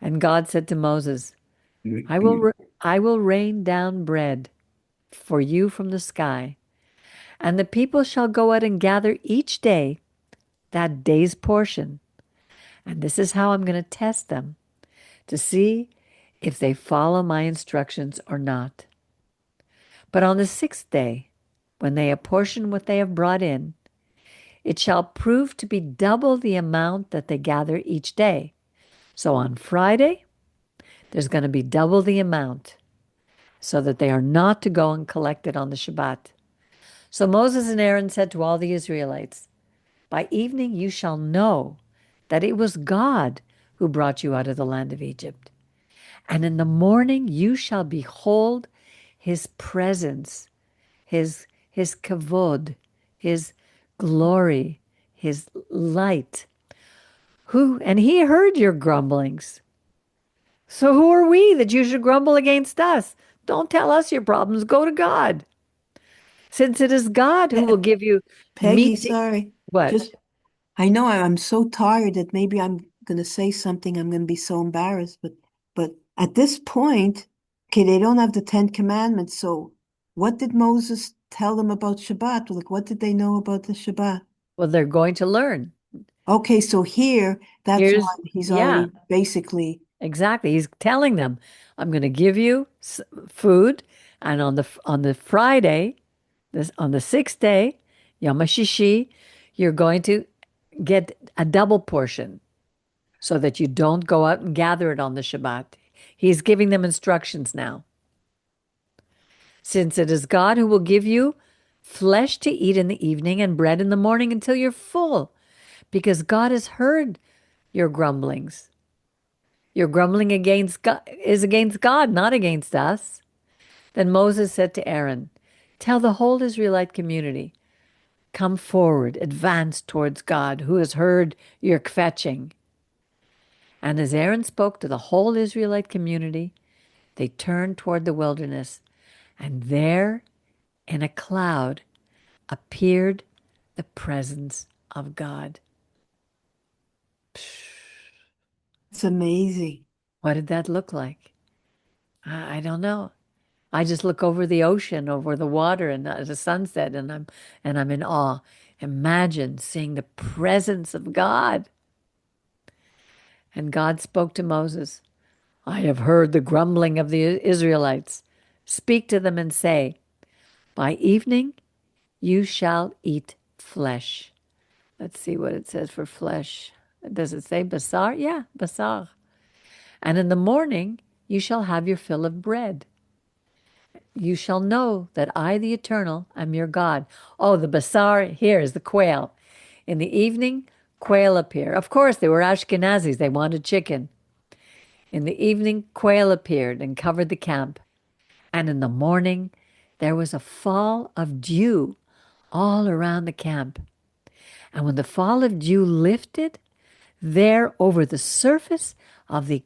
And God said to Moses, I will rain down bread for you from the sky, and the people shall go out and gather each day that day's portion. And this is how I'm going to test them to see if they follow my instructions or not. But on the sixth day, when they apportion what they have brought in, it shall prove to be double the amount that they gather each day. So on Friday, there's going to be double the amount so that they are not to go and collect it on the Shabbat. So Moses and Aaron said to all the Israelites, by evening you shall know that it was God who brought you out of the land of Egypt. And in the morning you shall behold his presence, his kavod, his glory, his light. And he heard your grumblings. So who are we that you should grumble against us? Don't tell us your problems, go to God. Since it is God who Pe- will give you Peggy, meat. sorry. What? Just, I know I'm so tired that maybe I'm going to say something. I'm going to be so embarrassed, but at this point, okay, they don't have the Ten Commandments. So what did Moses tell them about Shabbat? Like, what did they know about the Shabbat? Well, they're going to learn. Okay, so here, that's why Here's, he's yeah, already basically, exactly. He's telling them, I'm going to give you food, and on the Friday, on the sixth day, Yom HaShishi, you're going to get a double portion so that you don't go out and gather it on the Shabbat. He's giving them instructions now. Since it is God who will give you flesh to eat in the evening and bread in the morning until you're full, because God has heard your grumblings. Your grumbling against God is against God, not against us. Then Moses said to Aaron, tell the whole Israelite community, come forward, advance towards God, who has heard your kvetching. And as Aaron spoke to the whole Israelite community, they turned toward the wilderness, and there in a cloud appeared the presence of God. it's amazing. What did that look like? I don't know. I just look over the ocean, over the water, and the sunset, and I'm in awe. Imagine seeing the presence of God. And God spoke to Moses, I have heard the grumbling of the Israelites. Speak to them and say, by evening you shall eat flesh. Let's see what it says for flesh. Does it say basar? Yeah, basar. And in the morning you shall have your fill of bread. You shall know that I, the Eternal, am your God. Oh, the basar here is the quail. In the evening, quail appear. Of course, they were Ashkenazis. They wanted chicken. In the evening, quail appeared and covered the camp. And in the morning, there was a fall of dew all around the camp. And when the fall of dew lifted, there over the surface of the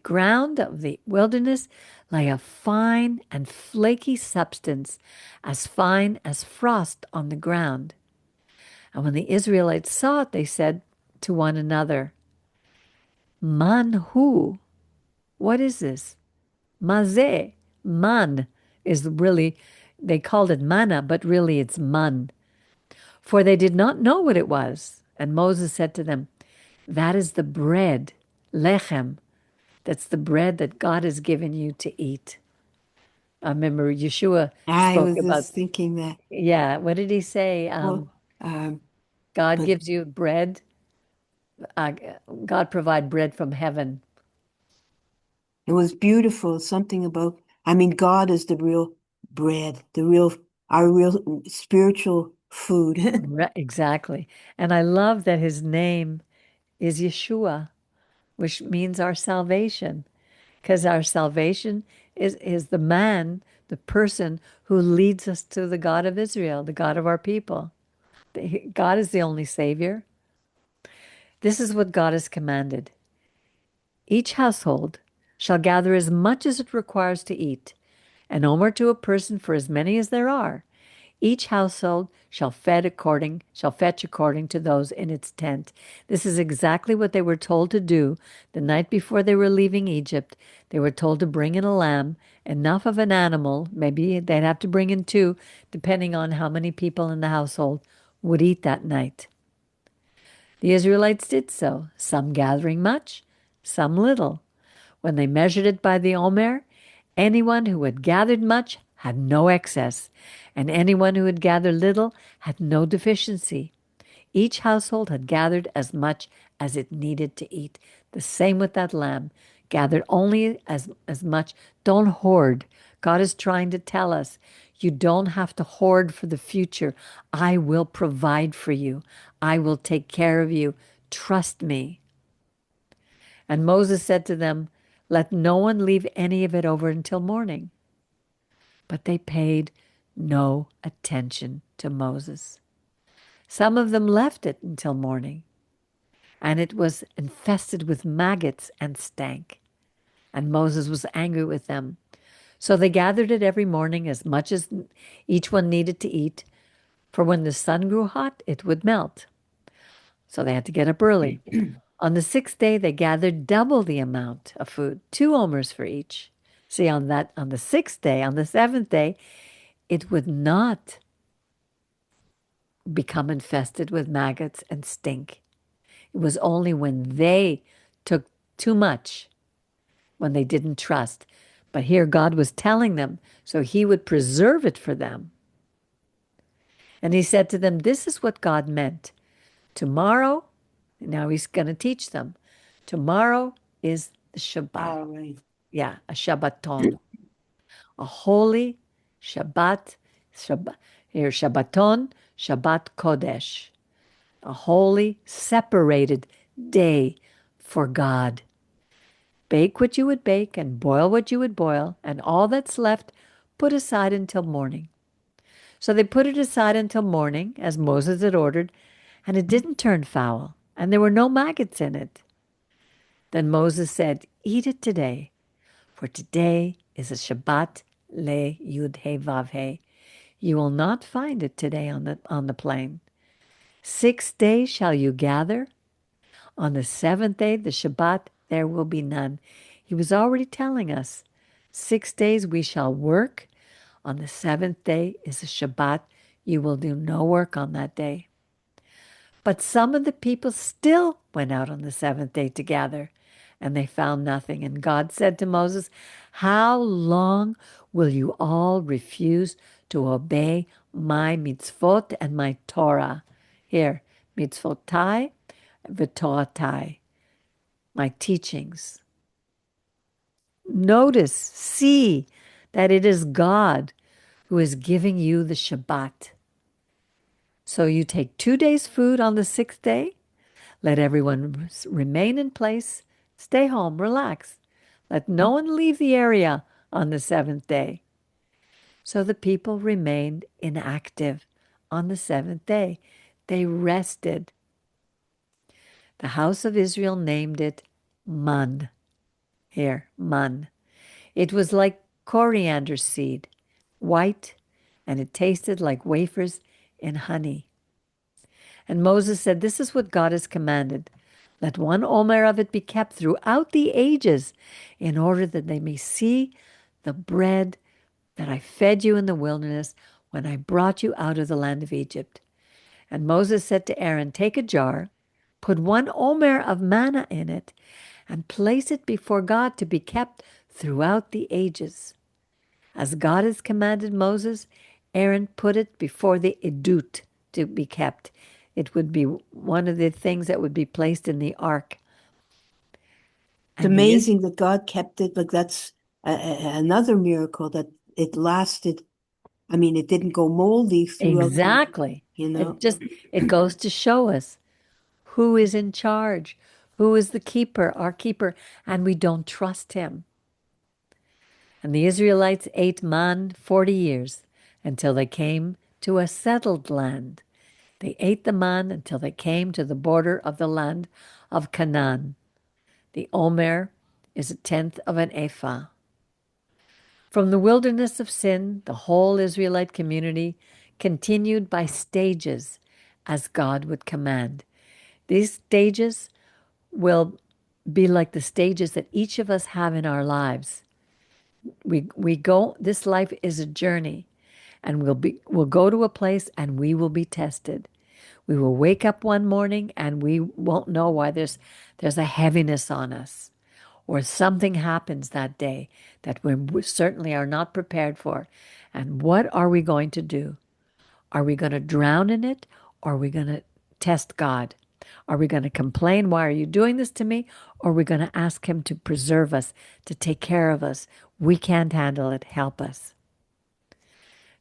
ground of the wilderness lay a fine and flaky substance, as fine as frost on the ground. And when the Israelites saw it, they said to one another, Man hu? What is this? Mazeh. Man is really, they called it manna, but really it's man. For they did not know what it was. And Moses said to them, that is the bread, lechem. That's the bread that God has given you to eat. I remember Yeshua I spoke was about, just thinking that. yeah, what did he say? Well, God but gives you bread. Uh, God provide bread from heaven. it was beautiful. Something about, I mean, God is the real bread, our real spiritual food. Exactly. And I love that his name is Yeshua, which means our salvation, because our salvation is the man, the person who leads us to the God of Israel, the God of our people. God is the only Savior. This is what God has commanded. Each household shall gather as much as it requires to eat, an omer to a person for as many as there are. Each household shall fetch according to those in its tent. This is exactly what they were told to do the night before they were leaving Egypt. They were told to bring in a lamb, enough of an animal, maybe they'd have to bring in two, depending on how many people in the household would eat that night. The Israelites did so, some gathering much, some little. When they measured it by the omer, anyone who had gathered much had no excess, and anyone who had gathered little had no deficiency. Each household had gathered as much as it needed to eat. The same with that lamb. Gathered only as much. Don't hoard. God is trying to tell us you don't have to hoard for the future. I will provide for you. I will take care of you. Trust me. And Moses said to them, let no one leave any of it over until morning. But they paid no attention to Moses. Some of them left it until morning, and it was infested with maggots and stank. And Moses was angry with them. So they gathered it every morning as much as each one needed to eat, for when the sun grew hot, it would melt. So they had to get up early. On the sixth day, they gathered double the amount of food, 2 omers for each. See, on the sixth day, on the seventh day, it would not become infested with maggots and stink. It was only when they took too much, when they didn't trust. But here God was telling them, so he would preserve it for them. And he said to them, this is what God meant. Tomorrow, now he's going to teach them, tomorrow is the Shabbat. All right. Yeah, a Shabbaton, a holy Shabbat, here, Shabbaton, Shabbat Kodesh, a holy, separated day for God. Bake what you would bake and boil what you would boil, and all that's left put aside until morning. So they put it aside until morning, as Moses had ordered, and it didn't turn foul, and there were no maggots in it. Then Moses said, eat it today, for today is a Shabbat le Yud He Vav He. You will not find it today on the plain. 6 days shall you gather. On the seventh day, the Shabbat, there will be none. He was already telling us, 6 days we shall work. On the seventh day is a Shabbat. You will do no work on that day. But some of the people still went out on the seventh day to gather. and they found nothing. And God said to Moses, how long will you all refuse to obey my mitzvot and my Torah? Here, mitzvotai v'toratai, my teachings. Notice, see that it is God who is giving you the Shabbat. So you take 2 days' food on the 6th day. Let everyone remain in place. Stay home, relax. Let no one leave the area on the 7th day. So the people remained inactive on the 7th day. They rested. The house of Israel named it man. Here, man. It was like coriander seed, white, and it tasted like wafers in honey. And Moses said, this is what God has commanded. Let one omer of it be kept throughout the ages, in order that they may see the bread that I fed you in the wilderness when I brought you out of the land of Egypt. And Moses said to Aaron, take a jar, put 1 omer of manna in it, and place it before God to be kept throughout the ages. As God has commanded Moses, Aaron put it before the edut to be kept. It would be one of the things that would be placed in the ark. It's amazing that God kept it. Like that's another miracle that it lasted. I mean, it didn't go moldy throughout. Exactly. You know, it goes to show us who is in charge, who is the keeper, our keeper, and we don't trust him. And the Israelites ate man 40 years until they came to a settled land. They ate the man until they came to the border of the land of Canaan. The omer is 1/10 of an ephah. From the wilderness of sin, the whole Israelite community continued by stages as God would command. These stages will be like the stages that each of us have in our lives. We go, this life is a journey, and we'll go to a place and we will be tested. We will wake up one morning and we won't know why there's a heaviness on us, or something happens that day that we certainly are not prepared for. And what are we going to do? Are we going to drown in it, or are we going to test God? Are we going to complain, why are you doing this to me? Or are we going to ask him to preserve us, to take care of us? We can't handle it. Help us.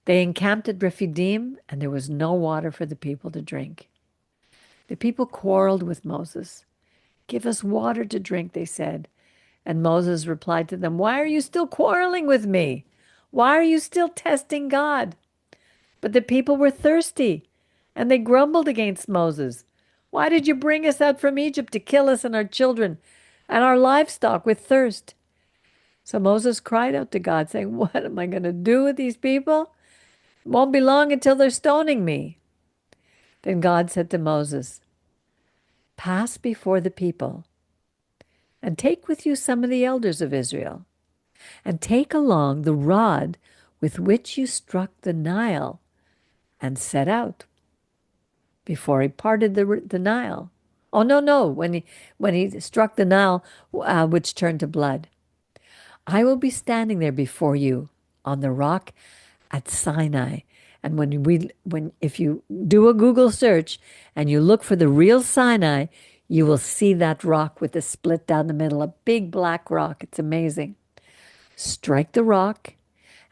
They encamped at Rephidim, and there was no water for the people to drink. The people quarreled with Moses. Give us water to drink, they said. And Moses replied to them, why are you still quarreling with me? Why are you still testing God? But the people were thirsty, and they grumbled against Moses. Why did you bring us out from Egypt to kill us and our children and our livestock with thirst? So Moses cried out to God, saying, what am I going to do with these people? It won't be long until they're stoning me. Then God said to Moses, pass before the people and take with you some of the elders of Israel, and take along the rod with which you struck the Nile, and set out. Before he parted the Nile. Oh, no, when he struck the Nile, which turned to blood. I will be standing there before you on the rock at Sinai. And if you do a Google search and you look for the real Sinai, you will see that rock with the split down the middle, a big black rock. It's amazing. Strike the rock,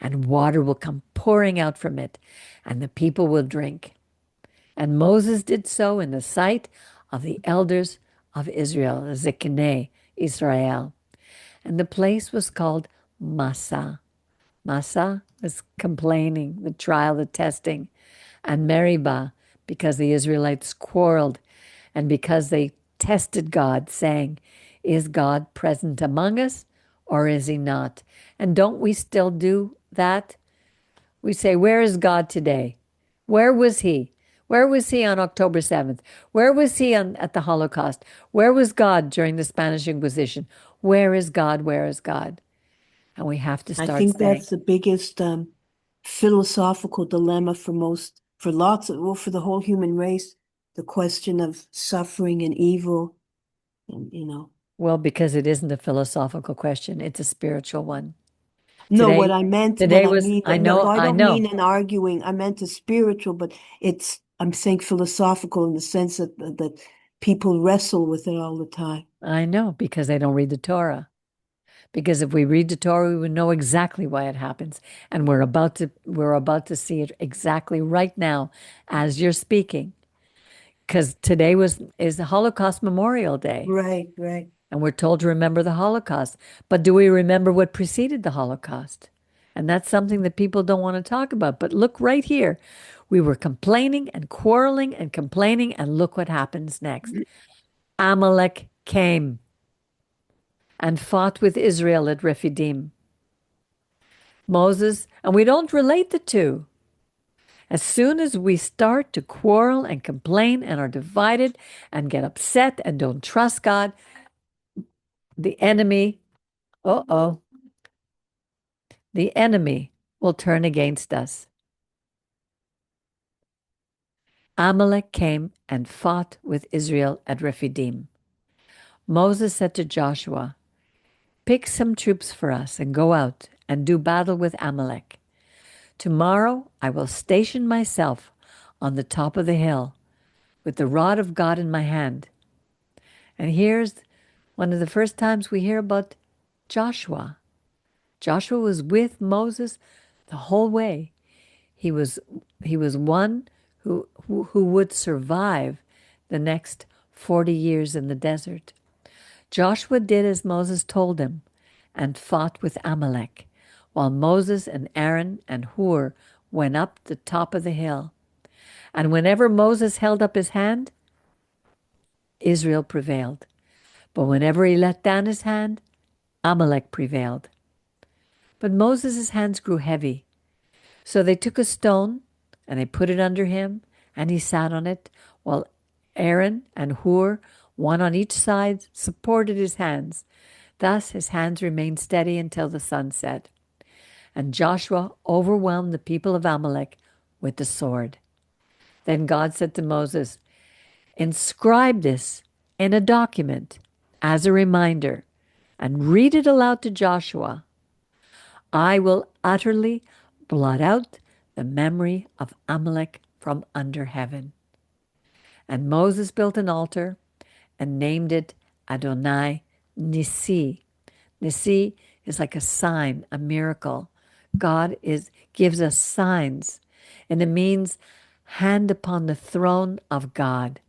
and water will come pouring out from it, and the people will drink. And Moses did so in the sight of the elders of Israel, Ziknei Israel. And the place was called Massah. Massah was complaining, the trial, the testing. And Meribah, because the Israelites quarreled and because they tested God, saying, is God present among us or is he not? And don't we still do that? We say, where is God today? Where was he? Where was he on October 7th? Where was he at the Holocaust? Where was God during the Spanish Inquisition? Where is God? Where is God? And we have to start I think saying, that's the biggest philosophical dilemma for for the whole human race, the question of suffering and evil, and Well, because it isn't a philosophical question, it's a spiritual one. No, Today, what today I was, mean, I no, know, I I don't know, mean an arguing. I meant a spiritual, but I'm saying philosophical in the sense that people wrestle with it all the time. I know, because they don't read the Torah. Because if we read the Torah, we would know exactly why it happens. And we're about to see it exactly right now as you're speaking. Because today is the Holocaust Memorial Day. Right, right. And we're told to remember the Holocaust. But do we remember what preceded the Holocaust? And that's something that people don't want to talk about. But look right here. We were complaining and quarreling and complaining, and look what happens next. Amalek came and fought with Israel at Rephidim. Moses, and we don't relate the two. As soon as we start to quarrel and complain and are divided and get upset and don't trust God, the enemy, uh-oh, the enemy will turn against us. Amalek came and fought with Israel at Rephidim. Moses said to Joshua, "Pick some troops for us and go out and do battle with Amalek. Tomorrow I will station myself on the top of the hill with the rod of God in my hand." And here's one of the first times we hear about Joshua. Joshua was with Moses the whole way. He was he was one who would survive the next 40 years in the desert. Joshua did as Moses told him and fought with Amalek, while Moses and Aaron and Hur went up the top of the hill. And whenever Moses held up his hand, Israel prevailed. But whenever he let down his hand, Amalek prevailed. But Moses' hands grew heavy. So they took a stone and they put it under him, and he sat on it, while Aaron and Hur, one on each side, supported his hands. Thus his hands remained steady until the sun set. And Joshua overwhelmed the people of Amalek with the sword. Then God said to Moses, "Inscribe this in a document as a reminder and read it aloud to Joshua. I will utterly blot out the memory of Amalek from under heaven." And Moses built an altar and named it Adonai Nissi. Nissi is like a sign, a miracle. God gives us signs, and it means hand upon the throne of God.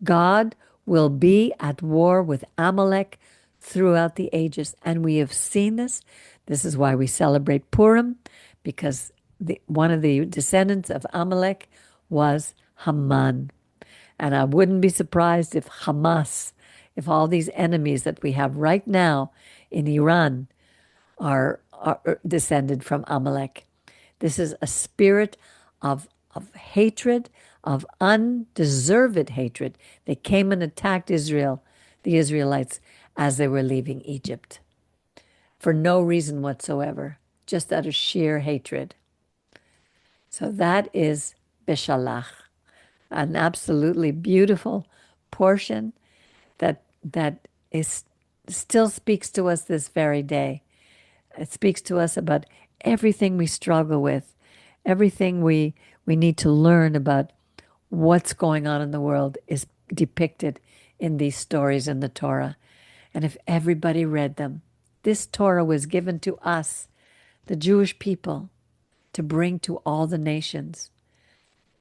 God will be at war with Amalek throughout the ages. And we have seen this. This is why we celebrate Purim, because one of the descendants of Amalek was Haman. And I wouldn't be surprised if Hamas, if all these enemies that we have right now in Iran are descended from Amalek. This is a spirit of hatred, of undeserved hatred. They came and attacked Israel, the Israelites, as they were leaving Egypt for no reason whatsoever, just out of sheer hatred. So that is Beshalach, an absolutely beautiful portion that is still speaks to us this very day. It speaks to us about everything we struggle with, everything we need to learn about what's going on in the world is depicted in these stories in the Torah. And if everybody read them, this Torah was given to us, the Jewish people, to bring to all the nations.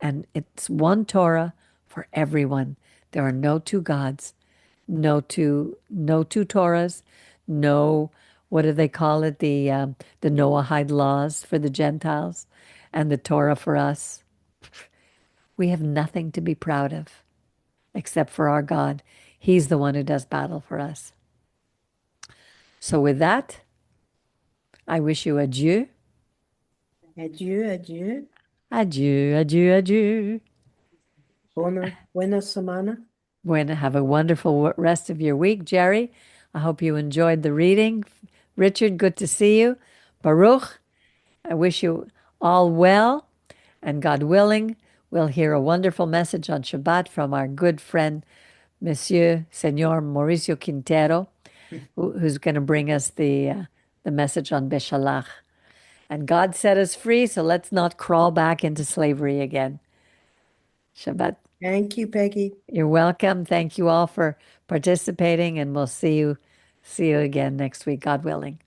And it's one Torah for everyone. There are no two gods, no two Torahs, no, what do they call it? The Noahide laws for the Gentiles and the Torah for us. We have nothing to be proud of except for our God. He's the one who does battle for us. So with that, I wish you adieu. Adieu, adieu. Adieu, adieu, adieu. Buena semana. Have a wonderful rest of your week, Jerry. I hope you enjoyed the reading. Richard, good to see you. Baruch, I wish you all well. And God willing, we'll hear a wonderful message on Shabbat from our good friend, Monsieur Senor Mauricio Quintero, who's going to bring us the message on Beshalach. And God set us free, so let's not crawl back into slavery again. Shabbat. Thank you, Peggy. You're welcome. Thank you all for participating, and we'll see you again next week, God willing.